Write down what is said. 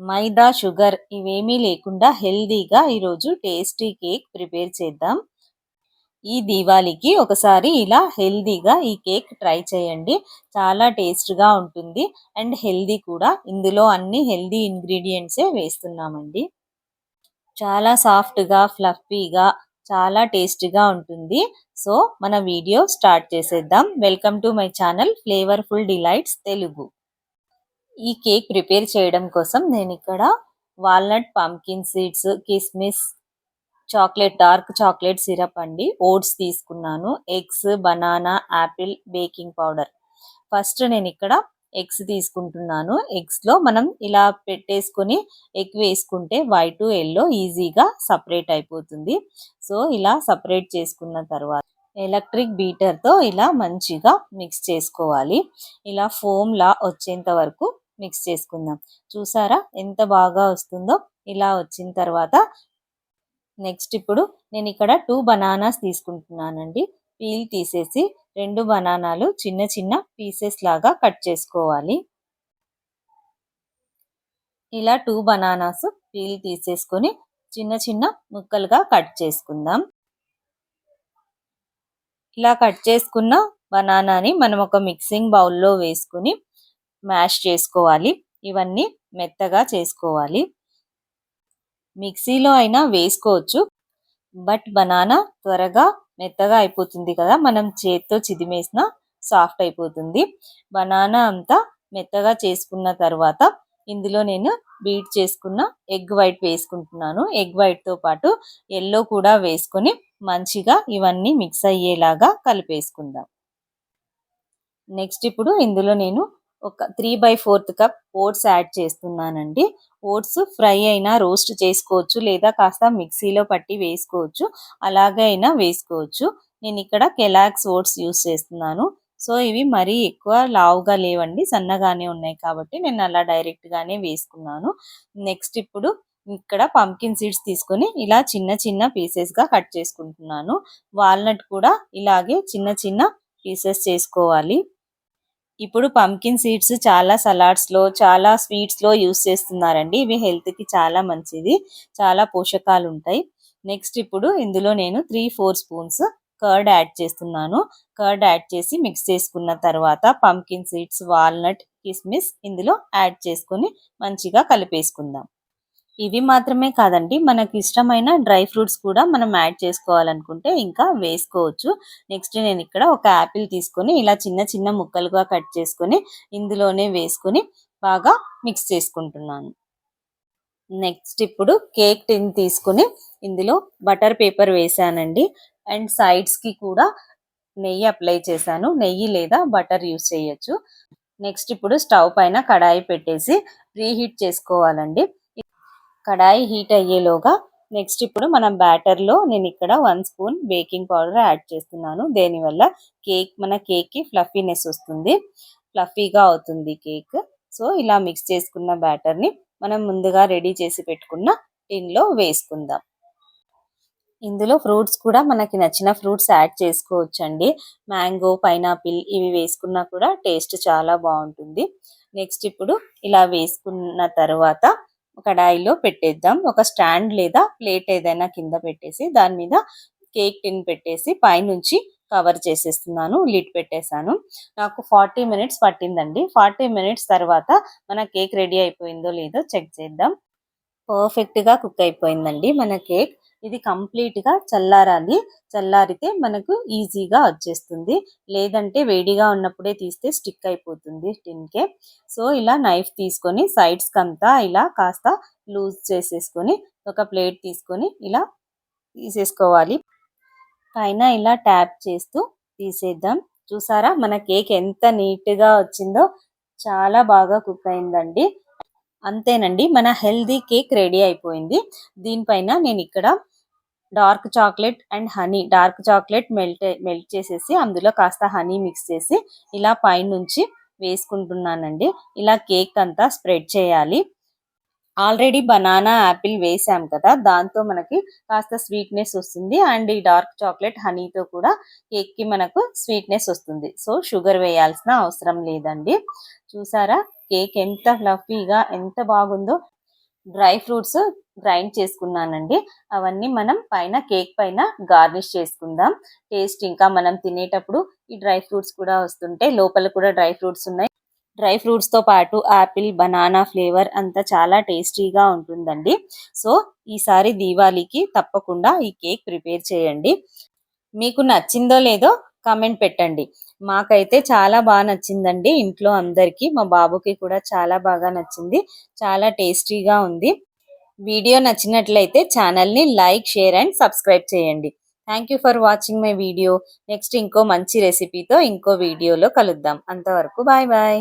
మైదా, sugar ఇవేమీ లేకుండా హెల్తీగా ఈరోజు టేస్టీ కేక్ ప్రిపేర్ చేద్దాం. ఈ దీవాళికి ఒకసారి ఇలా హెల్తీగా ఈ కేక్ ట్రై చేయండి. చాలా టేస్ట్‌గా ఉంటుంది అండ్ హెల్తీ కూడా. ఇందులో అన్ని హెల్తీ ఇంగ్రీడియెంట్సే వేస్తున్నామండి. చాలా సాఫ్ట్‌గా, ఫ్లఫీగా చాలా టేస్టీగా ఉంటుంది. సో, మన వీడియో స్టార్ట్ చేసేద్దాం. Welcome to my channel flavourful delights Telugu. ఈ కేక్ ప్రిపేర్ చేయడం కోసం నేనిక్కడ వాల్నట్, పంకిన్ సీడ్స్, కిస్మిస్, డార్క్ చాక్లెట్ సిరప్ అండి, ఓట్స్ తీసుకున్నాను, eggs, banana, Apple, baking powder. First నేనిక్కడ ఎగ్స్ తీసుకుంటున్నాను. ఎగ్స్‌లో మనం ఇలా పెట్టేసుకొని ఎగ్ వేసుకుంటే వైట్, యెల్లో ఈజీగా సెపరేట్ అయిపోతుంది. సో, ఇలా సెపరేట్ చేసుకున్న తర్వాత ఎలక్ట్రిక్ బీటర్‌తో ఇలా మంచిగా మిక్స్ చేసుకోవాలి. ఇలా ఫోమ్‌లా వచ్చేంత వరకు మిక్స్ చేసుకుందాం. చూసారా ఎంత బాగా వస్తుందో? ఇలా వచ్చిన తర్వాత నెక్స్ట్ ఇప్పుడు నేనిక్కడ 2 బనానాస్ తీసుకుంటున్నానండి. పీల్ తీసేసి 2 బనానాలు చిన్న చిన్న పీసెస్ లాగా కట్ చేసుకోవాలి. ఇలా 2 బనానాస్ పీల్ తీసేసుకొని చిన్న చిన్న ముక్కలుగా కట్ చేసుకుందాం. ఇలా కట్ చేసుకున్న బనానాని మనం ఒక మిక్సింగ్ బౌల్‌లో వేసుకొని మ్యాష్ చేసుకోవాలి. ఇవన్నీ మెత్తగా చేసుకోవాలి. మిక్సీలో అయినా వేసుకోవచ్చు. బట్ బనానా త్వరగా మెత్తగా అయిపోతుంది కదా, మనం చేత్తో చిదిమేసినా సాఫ్ట్ అయిపోతుంది. బనానా అంతా మెత్తగా చేసుకున్న తర్వాత ఇందులో నేను బీట్ చేసుకున్న ఎగ్ వైట్ వేసుకుంటున్నాను. ఎగ్ వైట్‌తో పాటు యెల్లో కూడా వేసుకొని మంచిగా ఇవన్నీ మిక్స్ అయ్యేలాగా కలిపేసుకుందాం. నెక్స్ట్ ఇప్పుడు ఇందులో నేను ఒక 3/4 కప్ ఓట్స్ యాడ్ చేస్తున్నానండి. ఓట్స్ ఫ్రై అయినా రోస్ట్ చేసుకోవచ్చు, లేదా కాస్త మిక్సీలో పట్టి వేసుకోవచ్చు. అలాగే అయినా వేసుకోవచ్చు. నేనిక్కడ కెలాగ్స్ ఓట్స్ యూజ్ చేస్తున్నాను. సో, ఇవి మరీ ఎక్కువ లావుగా లేవండి, సన్నగానే ఉన్నాయి కాబట్టి నేను అలా డైరెక్ట్‌గానే వేసుకున్నాను. నెక్స్ట్ ఇప్పుడు ఇక్కడ పంకిన్ సీడ్స్ తీసుకొని ఇలా చిన్న చిన్న పీసెస్‌గా కట్ చేసుకుంటున్నాను. వాల్నట్ కూడా ఇలాగే చిన్న చిన్న పీసెస్ చేసుకోవాలి. ఇప్పుడు పంకిన్ సీడ్స్ చాలా సలాడ్స్‌లో, చాలా స్వీట్స్‌లో యూజ్ చేస్తున్నారండి. ఇవి హెల్త్‌కి చాలా మంచిది. చాలా పోషకాలుంటాయి. నెక్స్ట్ ఇప్పుడు ఇందులో నేను 3, 4 స్పూన్స్ కర్డ్ యాడ్ చేస్తున్నాను. కర్డ్ యాడ్ చేసి మిక్స్ చేసుకున్న తర్వాత పంకిన్ సీడ్స్, వాల్నట్, కిస్మిస్ ఇందులో యాడ్ చేసుకొని మంచిగా కలిపేసుకుందాం. ఇవి మాత్రమే కాదండి, మనకి ఇష్టమైన డ్రై ఫ్రూట్స్ కూడా మనం యాడ్ చేసుకోవాలనుకుంటే ఇంకా వేసుకోవచ్చు. నెక్స్ట్ నేను ఇక్కడ ఒక యాపిల్ తీసుకొని ఇలా చిన్న చిన్న ముక్కలుగా కట్ చేసుకొని ఇందులోనే వేసుకొని బాగా మిక్స్ చేసుకుంటున్నాను. నెక్స్ట్ ఇప్పుడు కేక్ టిన్ తీసుకొని ఇందులో బటర్ పేపర్ వేసానండి అండ్ సైడ్స్‌కి కూడా నెయ్యి అప్లై చేశాను. నెయ్యి లేదా బటర్ యూజ్ చేయొచ్చు. నెక్స్ట్ ఇప్పుడు స్టవ్ పైన కడాయి పెట్టేసి ప్రీహీట్ చేసుకోవాలండి. కడాయి హీట్ అయ్యేలోగా నెక్స్ట్ ఇప్పుడు మనం బ్యాటర్‌లో నేనిక్కడ 1 స్పూన్ బేకింగ్ పౌడర్ యాడ్ చేస్తున్నాను. దేనివల్ల మన కేక్‌కి ఫ్లఫీనెస్ వస్తుంది. ఫ్లఫీగా అవుతుంది కేక్. సో, ఇలా మిక్స్ చేసుకున్న బ్యాటర్‌ని మనం ముందుగా రెడీ చేసి పెట్టుకున్న టిన్‌లో వేసుకుందాం. ఇందులో ఫ్రూట్స్ కూడా మనకి నచ్చిన ఫ్రూట్స్ యాడ్ చేసుకోవచ్చండి. మ్యాంగో, పైనాపిల్ ఇవి వేసుకున్నా కూడా టేస్ట్ చాలా బావుంటుంది. నెక్స్ట్ ఇప్పుడు ఇలా వేసుకున్న తర్వాత కడాయిలో పెట్టేద్దాం. ఒక స్టాండ్ లేదా ప్లేట్ ఏదైనా కింద పెట్టేసి దాని మీద కేక్ టిన్ పెట్టేసి పైనుంచి కవర్ చేసేస్తున్నాను. లిడ్ పెట్టేశాను. నాకు 40 మినిట్స్ పట్టిందండి. 40 మినిట్స్ తర్వాత మన కేక్ రెడీ అయిపోయిందో లేదో చెక్ చేద్దాం. పర్ఫెక్ట్‌గా కుక్ అయిపోయిందండి మన కేక్. ఇది కంప్లీట్‌గా చల్లారాలి. చల్లారితే మనకు ఈజీగా వచ్చేస్తుంది. లేదంటే వేడిగా ఉన్నప్పుడే తీస్తే స్టిక్ అయిపోతుంది టిన్‌కే. సో, ఇలా నైఫ్ తీసుకొని సైడ్స్‌కంతా ఇలా కాస్త లూజ్ చేసేసుకొని ఒక ప్లేట్ తీసుకొని ఇలా తీసేసుకోవాలి. పైన ఇలా ట్యాప్ చేస్తూ తీసేద్దాం. చూసారా మన కేక్ ఎంత నీట్‌గా వచ్చిందో! చాలా బాగా కుక్ అయిందండి. అంతేనండి, మన హెల్తీ కేక్ రెడీ అయిపోయింది. దీనిపైన నేనిక్కడ డార్క్ చాక్లెట్ మెల్ట్ చేసేసి అందులో కాస్త హనీ మిక్స్ చేసి ఇలా పైనుంచి వేసుకుంటున్నానండి. ఇలా కేక్ అంతా స్ప్రెడ్ చేయాలి. ఆల్రెడీ బనానా, యాపిల్ వేసాం కదా, దాంతో మనకి కాస్త స్వీట్‌నెస్ వస్తుంది అండ్ ఈ డార్క్ చాక్లెట్ హనీతో కూడా కేక్‌కి మనకు స్వీట్‌నెస్ వస్తుంది. సో, షుగర్ వేయాల్సిన అవసరం లేదండి. చూసారా కేక్ ఎంత ఫ్లఫీగా ఎంత బాగుందో! డ్రై ఫ్రూట్స్ గ్రైండ్ చేసుకున్నానండి. అవన్నీ మనం పైన కేక్ పైన గార్నిష్ చేసుకుందాం. టేస్ట్ ఇంకా మనం తినేటప్పుడు ఈ డ్రై ఫ్రూట్స్ కూడా వస్తుంటే లోపల కూడా డ్రై ఫ్రూట్స్ ఉన్నాయి. డ్రై ఫ్రూట్స్‌తో పాటు ఆపిల్, బనానా ఫ్లేవర్ అంతా చాలా టేస్టీగా ఉంటుందండి. సో, ఈసారి దీవాళీకి తప్పకుండా ఈ కేక్ ప్రిపేర్ చేయండి. మీకు నచ్చిందో లేదో కామెంట్ పెట్టండి. మాకైతే చాలా నచ్చిందండి ఇంట్లో అందరికీ. మా బాబుకి కూడా చాలా బాగా నచ్చింది. చాలా టేస్టీగా ఉంది. వీడియో నచ్చినట్లయితే ఛానల్‌ని లైక్, షేర్ అండ్ సబ్స్క్రైబ్ చేయండి. Thank you for watching my video. Next ఇంకో మంచి రెసిపీతో ఇంకో వీడియోలో కలుద్దాం. అంతవరకు బాయ్ బాయ్.